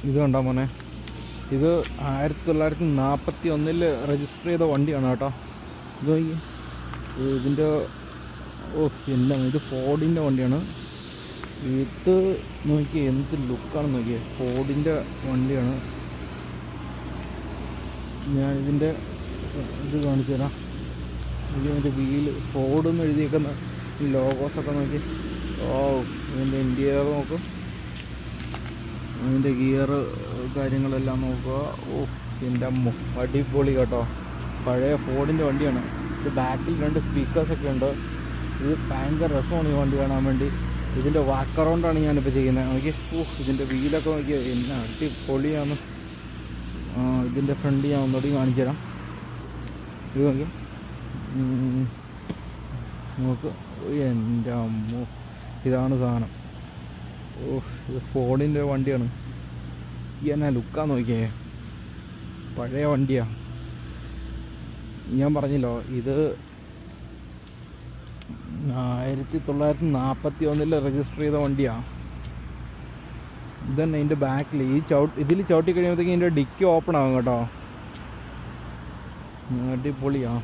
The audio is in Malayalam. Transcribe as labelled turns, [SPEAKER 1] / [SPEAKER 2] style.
[SPEAKER 1] ഇത് കണ്ടോ മോനെ, ഇത് 1941 രജിസ്റ്റർ ചെയ്ത വണ്ടിയാണ് കേട്ടോ. ഇത് ഇതിൻ്റെ എൻ്റെ ഇത് ഫോർഡിൻ്റെ വണ്ടിയാണ്. ഇത് നോക്കിയേ എന്ത് ലുക്കാണെന്ന് നോക്കിയേ, ഫോർഡിൻ്റെ വണ്ടിയാണ്. ഞാനിതിൻ്റെ ഇത് കാണിച്ചു തരാം. ഇതിൻ്റെ വീല് ഫോർഡ് എന്ന് എഴുതിയേക്കുന്ന ഈ ലോഗോസൊക്കെ നോക്കി. ഇതിൻ്റെ ഇൻറ്റീരിയർ നോക്കും, അതിൻ്റെ ഗിയർ കാര്യങ്ങളെല്ലാം നോക്കുക. എൻ്റെ അടിപൊളി കേട്ടോ, പഴയ ഫോർഡിൻ്റെ വണ്ടിയാണ്. ഇത് ബാക്കിൽ 2 സ്പീക്കേഴ്സൊക്കെ ഉണ്ട്. ഇത് ഭയങ്കര രസമാണ് ഈ വണ്ടി കാണാൻ വേണ്ടി. ഇതിൻ്റെ വാക്ക് അറൗണ്ടാണ് ഞാനിപ്പോൾ ചെയ്യുന്നത്. നോക്കി ഇതിൻ്റെ വീലൊക്കെ നോക്കി എന്നാ അടിപൊളിയാണ്. ഇതിൻ്റെ ഫ്രണ്ട് ഞാൻ ഒന്നുകൂടി കാണിച്ചു തരാം. ഇത് നോക്കി നോക്ക്, എൻ്റെ അമ്മോ ഇതാണ് സാധനം. ഇത് ഫോർഡിൻ്റെ വണ്ടിയാണ്. എന്നാ ലുക്കാ നോക്കിയേ, പഴയ വണ്ടിയാണ്. ഞാൻ പറഞ്ഞല്ലോ ഇത് 1941 രജിസ്റ്റർ ചെയ്ത വണ്ടിയാണ്. ഇതന്നെ ഇതിൻ്റെ ബാക്കിൽ ഇതിൽ ചവിട്ടി കഴിയുമ്പോഴത്തേക്കും ഇതിൻ്റെ ഡിക്കി ഓപ്പൺ ആകും കേട്ടോ. അടിപൊളിയാണ്.